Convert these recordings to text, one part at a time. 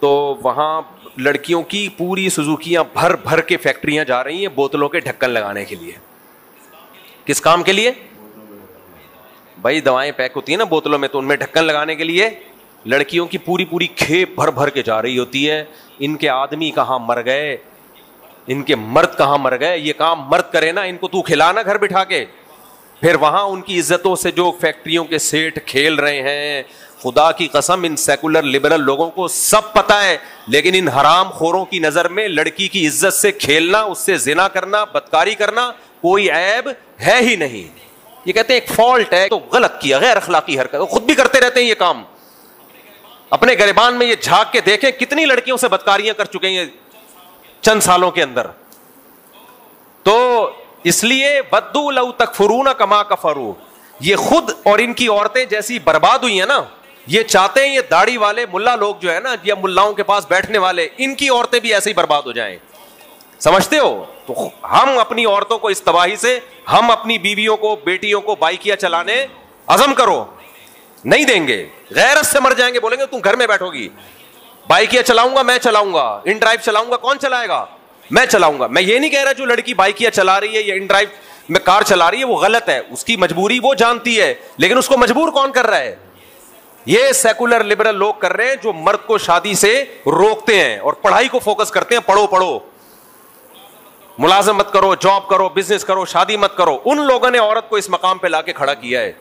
تو وہاں لڑکیوں کی پوری سوزوکیاں بھر بھر کے فیکٹریاں جا رہی ہیں بوتلوں کے ڈھکن لگانے کے لیے. کس کام کے لیے بھائی؟ دوائیں پیک ہوتی ہیں نا بوتلوں میں, تو ان میں ڈھکن لگانے کے لیے لڑکیوں کی پوری پوری کھیپ بھر بھر کے جا رہی ہوتی ہے. ان کے آدمی کہاں مر گئے, ان کے مرد کہاں مر گئے, یہ کام مرد کرے نا, ان کو تو کھلانا گھر بٹھا کے. پھر وہاں ان کی عزتوں سے جو فیکٹریوں کے سیٹ کھیل رہے ہیں, خدا کی قسم ان سیکولر لبرل لوگوں کو سب پتا ہے, لیکن ان حرام خوروں کی نظر میں لڑکی کی عزت سے کھیلنا, اس سے زنا کرنا, بدکاری کرنا کوئی عیب ہے ہی نہیں. یہ کہتے ہیں ایک فالٹ ہے, تو غلط کیا, غیر اخلاقی حرکت. خود بھی کرتے رہتے ہیں یہ کام. اپنے گریبان میں یہ جھانک کے دیکھیں کتنی لڑکیوں سے بدکاریاں کر چکے ہیں چند سالوں کے اندر. تو اس لیے بدو لو تکفرون کما کفروا, یہ خود اور ان کی عورتیں جیسی برباد ہوئی ہیں نا, یہ چاہتے ہیں یہ داڑھی والے ملا لوگ جو ہے نا, یا ملاؤں کے پاس بیٹھنے والے, ان کی عورتیں بھی ایسے ہی برباد ہو جائیں. سمجھتے ہو؟ تو ہم اپنی عورتوں کو اس تباہی سے, ہم اپنی بیویوں کو, بیٹیوں کو بائکیاں چلانے عزم کرو, نہیں دیں گے. غیرت سے مر جائیں گے, بولیں گے تم گھر میں بیٹھو گی, بائکیاں چلاؤں گا میں چلاؤں گا, ان ڈرائیو چلاؤں گا, کون چلائے گا؟ میں چلاؤں گا. میں یہ نہیں کہہ رہا جو لڑکی بائکیاں چلا رہی ہے یا ان ڈرائیو میں کار چلا رہی ہے وہ غلط ہے, اس کی مجبوری وہ جانتی ہے, لیکن اس کو مجبور کون کر رہا ہے؟ یہ سیکولر لبرل لوگ کر رہے ہیں جو مرد کو شادی سے روکتے ہیں اور پڑھائی کو فوکس کرتے ہیں. پڑھو پڑھو, ملازمت کرو, جاب کرو, بزنس کرو, شادی مت کرو. ان لوگوں نے عورت کو اس مقام پہ لا کے کھڑا کیا ہے.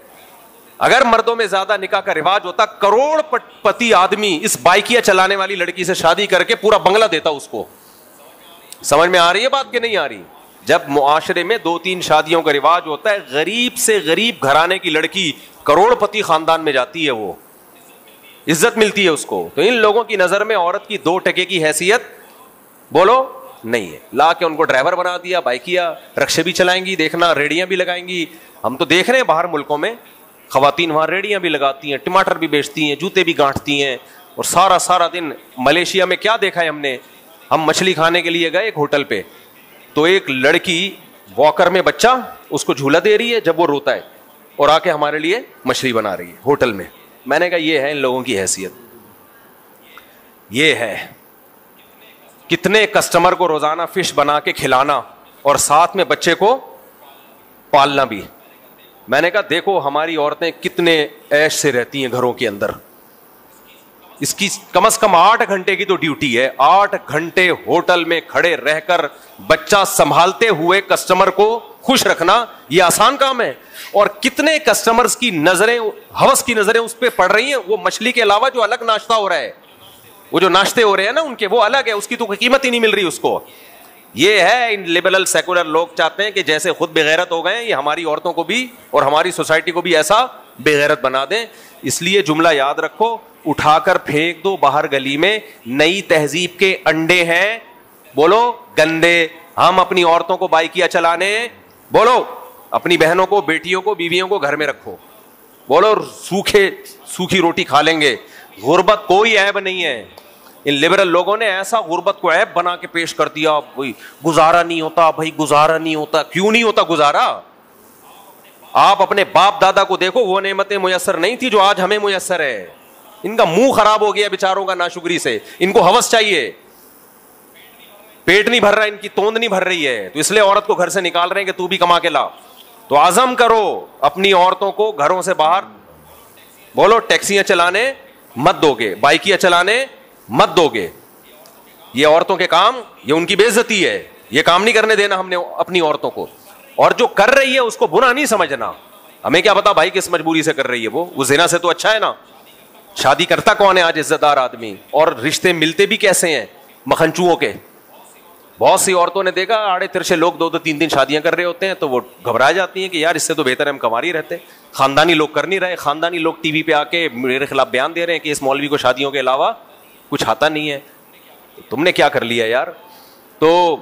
اگر مردوں میں زیادہ نکاح کا رواج ہوتا, کروڑ پتی آدمی اس بائکیاں چلانے والی لڑکی سے شادی کر کے پورا بنگلہ دیتا اس کو. سمجھ میں آ رہی ہے بات کہ نہیں آ رہی؟ جب معاشرے میں 2-3 شادیوں کا رواج ہوتا ہے, غریب سے غریب گھرانے کی لڑکی کروڑ پتی خاندان میں جاتی ہے, وہ عزت ملتی ہے اس کو. تو ان لوگوں کی نظر میں عورت کی 2 ٹکے کی حیثیت بولو نہیں ہے. لا کے ان کو ڈرائیور بنا دیا, بائکیاں, رکشے بھی چلائیں گی, دیکھنا ریڑیاں بھی لگائیں گی. ہم تو دیکھ رہے ہیں باہر ملکوں میں خواتین وہاں ریڑیاں بھی لگاتی ہیں, ٹماٹر بھی بیچتی ہیں, جوتے بھی گانٹتی ہیں, اور سارا دن. ملیشیا میں کیا دیکھا ہے ہم نے, ہم مچھلی کھانے کے لیے گئے ایک ہوٹل پہ, تو ایک لڑکی واکر میں بچہ اس کو جھولا دے رہی ہے جب وہ روتا ہے, اور آ کے ہمارے لیے مچھلی بنا رہی ہے ہوٹل میں. میں نے کہا یہ ہے ان لوگوں کی حیثیت, یہ ہے کتنے کسٹمر کو روزانہ فش بنا کے کھلانا اور ساتھ میں بچے کو پالنا بھی. میں نے کہا دیکھو ہماری عورتیں کتنے عیش سے رہتی ہیں گھروں کے اندر. اس کی کم از کم 8 گھنٹے کی تو ڈیوٹی ہے, 8 گھنٹے ہوٹل میں کھڑے رہ کر بچہ سنبھالتے ہوئے کسٹمر کو خوش رکھنا, یہ آسان کام ہے. اور کتنے کسٹمرز کی نظریں, ہوس کی نظریں اس پہ پڑ رہی ہیں. وہ مچھلی کے علاوہ جو الگ ناشتہ ہو رہا ہے, وہ جو ناشتے ہو رہے ہیں نا ان کے, وہ الگ ہے, اس کی تو قیمت ہی نہیں مل رہی اس کو. یہ ہے ان لبرل سیکولر لوگ چاہتے ہیں کہ جیسے خود بغیرت ہو گئے, یہ ہماری عورتوں کو بھی اور ہماری سوسائٹی کو بھی ایسا بغیرت بنا دیں. اس لیے جملہ یاد رکھو, اٹھا کر پھینک دو باہر گلی میں. نئی تہذیب کے انڈے ہیں, بولو گندے. ہم اپنی عورتوں کو بائکیاں چلانے, بولو اپنی بہنوں کو, بیٹیوں کو, بیویوں کو گھر میں رکھو, بولو سوکھی روٹی کھا لیں گے. غربت کوئی عیب نہیں ہے. ان لبرل لوگوں نے ایسا غربت کو عیب بنا کے پیش کر دیا, بھائی گزارا نہیں ہوتا, بھائی گزارا نہیں ہوتا. کیوں نہیں ہوتا گزارا؟ آپ اپنے باپ دادا کو دیکھو, وہ نعمتیں میسر نہیں تھی جو آج ہمیں میسر ہے. ان کا منہ خراب ہو گیا بیچاروں کا ناشکری سے. ان کو ہوس چاہیے, پیٹ نہیں بھر رہا, ان کی توند نہیں بھر رہی ہے, تو اس لیے عورت کو گھر سے نکال رہے ہیں کہ تو بھی کما کے لا. تو عزم کرو اپنی عورتوں کو گھروں سے باہر, بولو ٹیکسیاں چلانے مت دو گے, بائکیاں چلانے مت دو گے. یہ عورتوں کے کام, یہ ان کی بے عزتی ہے. یہ کام نہیں کرنے دینا ہم نے اپنی عورتوں کو. اور جو کر رہی ہے اس کو برا نہیں سمجھنا. ہمیں کیا پتا بھائی کس مجبوری سے کر رہی ہے, وہ زنا سے تو اچھا ہے نا. شادی کرتا کون ہے آج عزت دار آدمی, اور رشتے ملتے بھی کیسے ہیں مکھنچوؤں کے. بہت سی عورتوں نے دیکھا آڑے ترچے لوگ 2-3 شادیاں کر رہے ہوتے ہیں, تو وہ گھبرا جاتی ہیں کہ یار اس سے تو بہتر ہم کنواری رہتے. خاندانی لوگ کر نہیں رہے, خاندانی لوگ ٹی وی پہ آ کے میرے خلاف بیان دے رہے ہیں کہ اس مولوی کو شادیوں کے علاوہ کچھ آتا نہیں ہے. تم نے کیا کر لیا یار. تو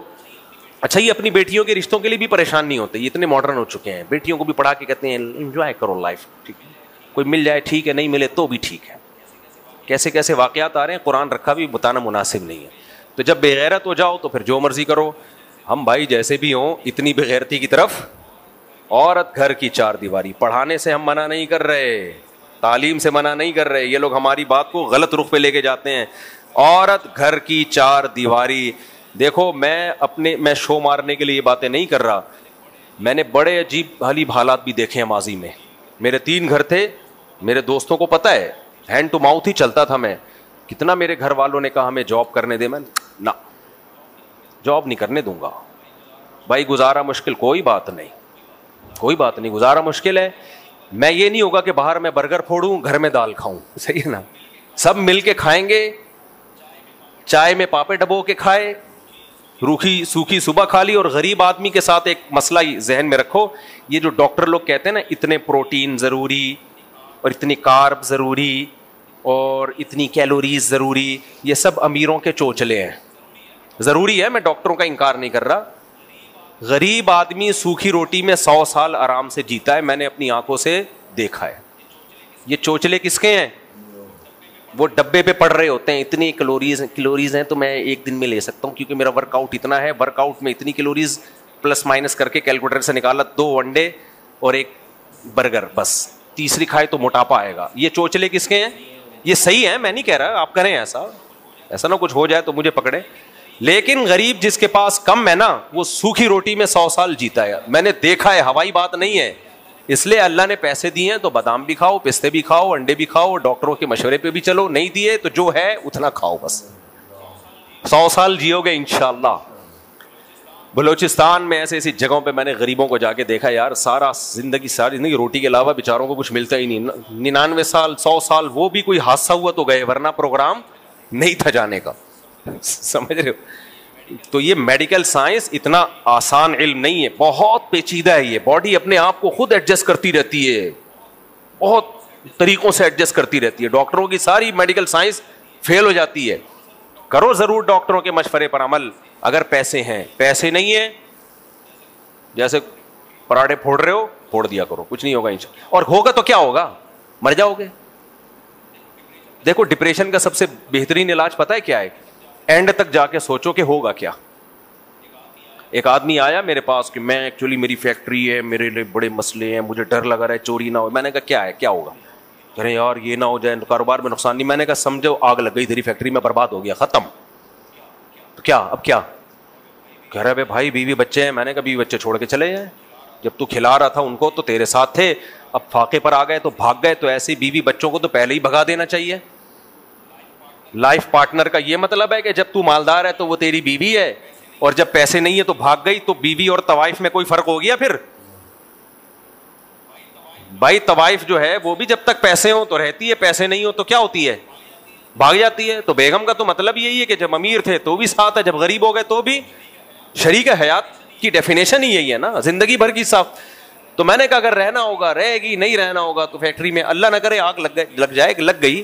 اچھا یہ اپنی بیٹیوں کے رشتوں کے لیے بھی پریشان نہیں ہوتے, یہ اتنے ماڈرن ہو چکے ہیں. بیٹیوں کو بھی پڑھا کے کہتے ہیں انجوائے کرو لائف, ٹھیک ہے, کوئی مل جائے ٹھیک ہے, نہیں ملے تو بھی ٹھیک ہے. کیسے کیسے واقعات آ رہے ہیں, قرآن رکھا بھی بتانا مناسب نہیں ہے. تو جب بغیرت ہو جاؤ تو پھر جو مرضی کرو. ہم بھائی جیسے بھی ہوں اتنی بغیرتی کی طرف, عورت گھر کی 4 دیواری. پڑھانے سے ہم منع نہیں کر رہے, تعلیم سے منع نہیں کر رہے. یہ لوگ ہماری بات کو غلط رخ پہ لے کے جاتے ہیں. عورت گھر کی چار دیواری. دیکھو میں شو مارنے کے لیے یہ باتیں نہیں کر رہا, میں نے بڑے عجیب غریب حالات بھی دیکھے ہیں ماضی میں. میرے 3 گھر تھے, میرے دوستوں کو پتا ہے, ہینڈ ٹو ماؤتھ ہی چلتا تھا. میں کتنا میرے گھر والوں نے کہا ہمیں جاب کرنے دے, میں نہ جاب نہیں کرنے دوں گا بھائی, گزارا مشکل, کوئی بات نہیں, گزارا مشکل ہے. میں یہ نہیں ہوگا کہ باہر میں برگر پھوڑوں گھر میں دال کھاؤں, صحیح ہے نا, سب مل کے کھائیں گے, چائے میں پاپے ڈبو کے کھائے, روکھی سوکھی صبح کھا لی. اور غریب آدمی کے ساتھ ایک مسئلہ ذہن میں رکھو, یہ جو ڈاکٹر لوگ کہتے ہیں نا اتنے پروٹین ضروری اور اتنی کارب ضروری اور اتنی کیلوریز ضروری, یہ سب امیروں کے چوچلے ہیں. ضروری ہے, میں ڈاکٹروں کا انکار نہیں کر رہا. غریب آدمی سوکھی روٹی میں 100 سال آرام سے جیتا ہے, میں نے اپنی آنکھوں سے دیکھا ہے. یہ چوچلے کس کے ہیں؟ وہ ڈبے پہ پڑ رہے ہوتے ہیں, اتنی کیلوریز ہیں تو میں ایک دن میں لے سکتا ہوں کیونکہ میرا ورک آؤٹ اتنا ہے, ورک آؤٹ میں اتنی کیلوریز پلس مائنس کر کے کیلکولیٹر سے نکالا, 2 انڈے اور 1 برگر, بس تیسری کھائے تو موٹاپا آئے گا. یہ چوچلے کس کے ہیں؟ یہ صحیح ہے, میں نہیں کہہ رہا آپ کریں ایسا نہ کچھ ہو جائے تو مجھے پکڑے. لیکن غریب جس کے پاس کم ہے نا, وہ سوکھی روٹی میں 100 سال جیتا ہے. میں نے دیکھا ہے, ہوائی بات نہیں ہے. اس لیے اللہ نے پیسے دیے ہیں تو بادام بھی کھاؤ, پستے بھی کھاؤ, انڈے بھی کھاؤ, ڈاکٹروں کے مشورے پہ بھی چلو. نہیں دیے تو جو ہے اتنا کھاؤ, بس 100 سال جیو گے انشاءاللہ. بلوچستان میں ایسی جگہوں پہ میں نے غریبوں کو جا کے دیکھا, یار ساری زندگی روٹی کے علاوہ بیچاروں کو کچھ ملتا ہی نہیں. 99 سال 100 سال, وہ بھی کوئی حادثہ ہوا تو گئے, ورنہ پروگرام نہیں تھا جانے کا. سمجھ رہے ہو؟ تو یہ میڈیکل سائنس اتنا آسان علم نہیں ہے, بہت پیچیدہ ہے. یہ باڈی اپنے آپ کو خود ایڈجسٹ کرتی رہتی ہے, بہت طریقوں سے ایڈجسٹ کرتی رہتی ہے. ڈاکٹروں کی ساری میڈیکل سائنس فیل ہو جاتی ہے. کرو ضرور ڈاکٹروں کے مشورے پر عمل, اگر پیسے ہیں. پیسے نہیں ہیں, جیسے پراٹھے پھوڑ رہے ہو پھوڑ دیا کرو, کچھ نہیں ہوگا انشاءاللہ. اور ہوگا تو کیا ہوگا, مر جاؤ گے. دیکھو ڈپریشن کا سب سے بہترین علاج پتہ ہے کیا ہے؟ اینڈ تک جا کے سوچو کہ ہوگا کیا. ایک آدمی آیا میرے پاس کہ میں ایکچولی میری فیکٹری ہے, میرے لیے بڑے مسئلے ہیں, مجھے ڈر لگا رہا ہے چوری نہ ہو. میں نے کہا کیا ہے, کیا ہوگا؟ کہہ رہے یار یہ نہ ہو جائے, کاروبار میں نقصان نہیں. میں نے کہا سمجھو آگ لگ گئی تیری فیکٹری میں, برباد ہو گیا, ختم. تو کیا اب کیا؟ کہہ رہے بھائی بیوی بچے ہیں. میں نے کہا بیوی بچے چھوڑ کے چلے جائیں, جب تو کھلا رہا تھا ان کو تو تیرے ساتھ تھے, اب فاقے پر آ گئے تو بھاگ گئے. تو ایسی بیوی بچوں کو تو پہلے ہی بھگا دینا چاہیے. لائف پارٹنر کا یہ مطلب ہے کہ جب تو مالدار ہے تو وہ تیری بیوی ہے, اور جب پیسے نہیں ہے تو بھاگ گئی. تو بیوی اور طوائف میں کوئی فرق ہو گیا پھر؟ بھائی طوائف جو ہے وہ بھی جب تک پیسے ہوں تو رہتی ہے, پیسے نہیں ہو تو کیا ہوتی ہے, بھاگ جاتی ہے. تو بیگم کا تو مطلب یہی ہے کہ جب امیر تھے تو بھی ساتھ ہے, جب غریب ہو گئے تو بھی شریک حیات کی ڈیفینیشن ہی یہی ہے نا, زندگی بھر کی ساتھ. تو میں نے کہا اگر رہنا ہوگا رہے گی, نہیں رہنا ہوگا تو فیکٹری میں اللہ نہ کرے آگ لگ جائے, لگ گئی,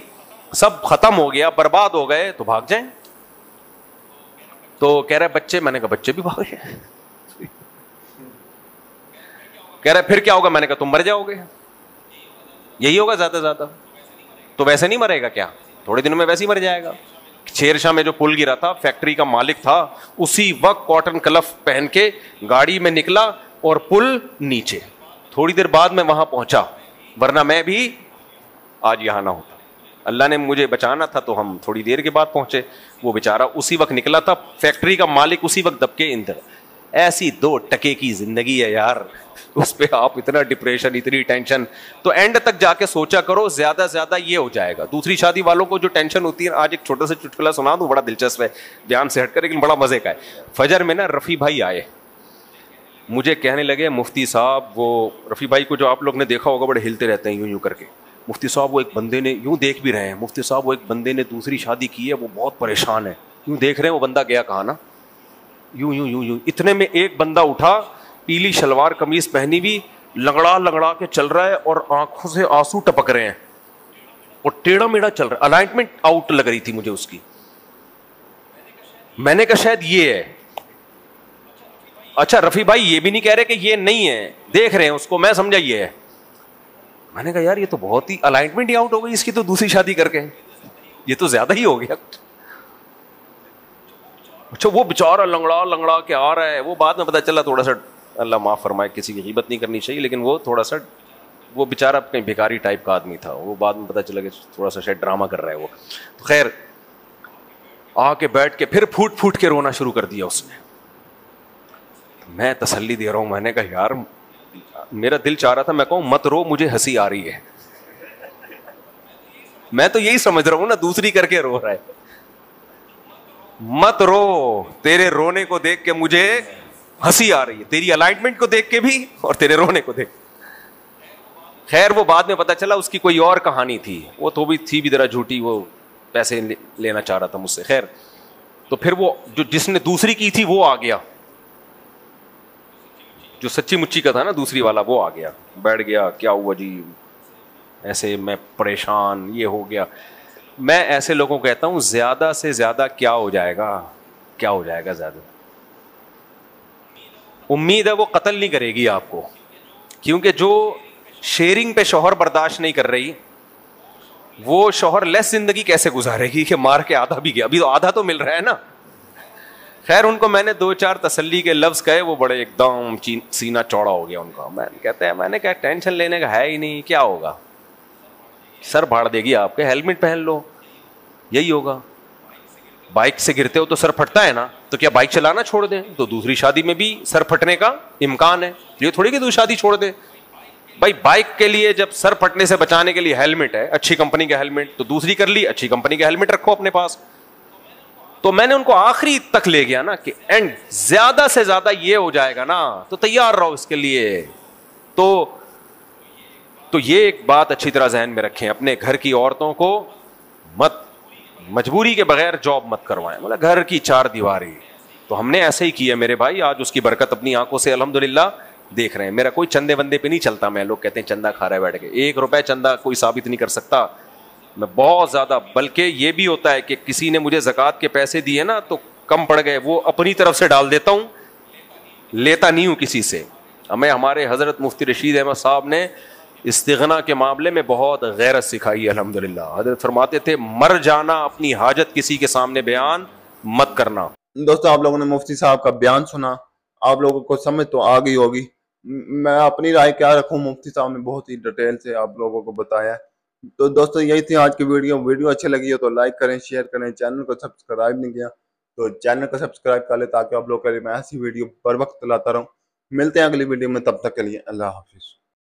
سب ختم ہو گیا, برباد ہو گئے, تو بھاگ جائیں. تو کہہ رہے بچے, میں نے کہا بچے بھی بھاگ گئے. کہہ رہے پھر کیا ہوگا؟ میں نے کہا تم مر جاؤ گے, یہی ہوگا زیادہ زیادہ. تو ویسے نہیں مرے گا کیا, تھوڑے دنوں میں ویسے ہی مر جائے گا. شیر شاہ میں جو پل گرا تھا, فیکٹری کا مالک تھا, اسی وقت کاٹن کلف پہن کے گاڑی میں نکلا اور پل نیچے. تھوڑی دیر بعد میں وہاں پہنچا, ورنہ میں بھی آج یہاں نہ ہوتا. اللہ نے مجھے بچانا تھا تو ہم تھوڑی دیر کے بعد پہنچے. وہ بیچارہ اسی وقت نکلا تھا, فیکٹری کا مالک اسی وقت دب کے اندر. ایسی 2 ٹکے کی زندگی ہے یار, اس پہ آپ اتنا ڈپریشن, اتنی ٹینشن. تو اینڈ تک جا کے سوچا کرو, زیادہ زیادہ یہ ہو جائے گا. دوسری شادی والوں کو جو ٹینشن ہوتی ہے, آج ایک چھوٹا سا چٹکلا سنا دوں, بڑا دلچسپ ہے, بیان سے ہٹ کر لیکن بڑا مزے کا ہے. فجر میں نا رفیع بھائی آئے, مجھے کہنے لگے مفتی صاحب, وہ رفیع بھائی کو جو آپ لوگ نے دیکھا ہوگا بڑے ہلتے رہتے ہیں یوں یوں کر کے, مفتی صاحب وہ ایک بندے نے, یوں دیکھ بھی رہے ہیں, مفتی صاحب وہ ایک بندے نے دوسری شادی کی ہے, وہ بہت پریشان ہے, یوں دیکھ رہے ہیں, وہ بندہ گیا کہاں نا, یوں یوں یوں یوں. اتنے میں ایک بندہ اٹھا, پیلی شلوار قمیض پہنی ہوئی, لنگڑا لنگڑا کے چل رہا ہے اور آنکھوں سے آنسو ٹپک رہے ہیں اور ٹیڑھا میڑھا چل رہا ہے. الائنمنٹ آؤٹ لگ رہی تھی مجھے اس کی. میں نے کہا شاید یہ ہے. اچھا رفیع بھائی یہ بھی نہیں کہہ رہے کہ یہ نہیں ہے, دیکھ رہے ہیں اس کو, میں سمجھا یہ ہے. میں نے کہا یار یہ تو بہت ہی الائنمنٹ ہی آؤٹ ہو گئی اس کی, تو دوسری شادی کر کے یہ تو زیادہ ہی ہو گیا. اچھا وہ بیچارہ لنگڑا لنگڑا کے آ رہا ہے, وہ بعد میں پتا چلا تھوڑا سا, اللہ معاف فرمائے, کسی کی غیبت نہیں کرنی چاہیے, لیکن وہ تھوڑا سا, وہ بیچارہ کہیں بھکاری ٹائپ کا آدمی تھا, وہ بعد میں پتا چلا کہ تھوڑا سا شاید ڈرامہ کر رہا ہے وہ. تو خیر آ کے بیٹھ کے پھر پھوٹ پھوٹ کے رونا شروع کر دیا اس نے. میں تسلی دے رہا ہوں, میں نے کہا یار میرا دل چاہ رہا تھا میں کہوں مت رو, مجھے ہنسی آ رہی ہے. میں تو یہی سمجھ رہا ہوں نا, دوسری کر کے رو رہا ہے. مت رو, تیرے رونے کو دیکھ کے مجھے ہنسی آ رہی ہے, تیری الائنمنٹ کو دیکھ کے بھی اور تیرے رونے کو دیکھ. خیر وہ بعد میں پتا چلا اس کی کوئی اور کہانی تھی, وہ تو بھی تھی بھی ذرا جھوٹی, وہ پیسے لینا چاہ رہا تھا مجھ سے. خیر تو پھر وہ جو جس نے دوسری کی تھی وہ آ گیا, جو سچی مچی کا تھا نا دوسری والا, وہ آ گیا, بیٹھ گیا, کیا ہوا جی ایسے میں پریشان, یہ ہو گیا. میں ایسے لوگوں کو کہتا ہوں زیادہ سے زیادہ کیا ہو جائے گا, کیا ہو جائے گا زیادہ, امید ہے وہ قتل نہیں کرے گی آپ کو, کیونکہ جو شیئرنگ پہ شوہر برداشت نہیں کر رہی وہ شوہر لیس زندگی کیسے گزارے گی کہ مار کے آدھا بھی گیا, ابھی تو آدھا تو مل رہا ہے نا. خیر ان کو میں نے 2-4 تسلی کے لفظ کہے, وہ بڑے ایک دم سینہ چوڑا ہو گیا ان کا. میں کہتے ہیں, میں نے کہا ٹینشن لینے کا ہے ہی نہیں, کیا ہوگا, سر پھاڑ دے گی آپ کے, ہیلمٹ پہن لو, یہی ہوگا. بائک سے گرتے ہو تو سر پھٹتا ہے نا, تو کیا بائک چلانا چھوڑ دیں؟ تو دوسری شادی میں بھی سر پھٹنے کا امکان ہے, یہ تھوڑی کہ دوسری شادی چھوڑ دیں. بھائی بائک کے لیے جب سر پھٹنے سے بچانے کے لیے ہیلمٹ ہے, اچھی کمپنی کا ہیلمٹ, تو دوسری کر لی, اچھی کمپنی کا ہیلمٹ رکھو اپنے پاس. تو میں نے ان کو آخری تک لے گیا نا کہ اینڈ زیادہ سے زیادہ یہ ہو جائے گا نا تو تیار رہو اس کے لیے. تو یہ ایک بات اچھی طرح ذہن میں رکھیں, اپنے گھر کی عورتوں کو مت مجبوری کے بغیر جاب مت کروائیں, مطلب گھر کی 4 دیواری. تو ہم نے ایسے ہی کیا میرے بھائی, آج اس کی برکت اپنی آنکھوں سے الحمدللہ دیکھ رہے ہیں. میرا کوئی چندے وندے پہ نہیں چلتا, میں لوگ کہتے ہیں چندہ کھا رہا ہے بیٹھ کے, 1 روپے چندہ کوئی ثابت نہیں کر سکتا میں, بہت زیادہ. بلکہ یہ بھی ہوتا ہے کہ کسی نے مجھے زکوٰۃ کے پیسے دیے نا تو کم پڑ گئے, وہ اپنی طرف سے ڈال دیتا ہوں, لیتا نہیں ہوں کسی سے. ہمیں ہمارے حضرت مفتی رشید احمد صاحب نے استغنا کے معاملے میں بہت غیرت سکھائی ہے الحمدللہ. حضرت فرماتے تھے مر جانا اپنی حاجت کسی کے سامنے بیان مت کرنا. دوستوں آپ لوگوں نے مفتی صاحب کا بیان سنا, آپ لوگوں کو سمجھ تو آ گئی ہوگی. میں اپنی رائے کیا رکھوں, مفتی صاحب نے بہت ہی ڈیٹیل سے آپ لوگوں کو بتایا ہے. تو دوستوں یہی تھی آج کی ویڈیو اچھی لگی ہو تو لائک کریں, شیئر کریں. چینل کو سبسکرائب نہیں کیا تو چینل کو سبسکرائب کر لیں تاکہ آپ لوگ کے لیے میں ایسی ویڈیو بر وقت لاتا رہوں. ملتے ہیں اگلی ویڈیو میں, تب تک کے لیے اللہ حافظ.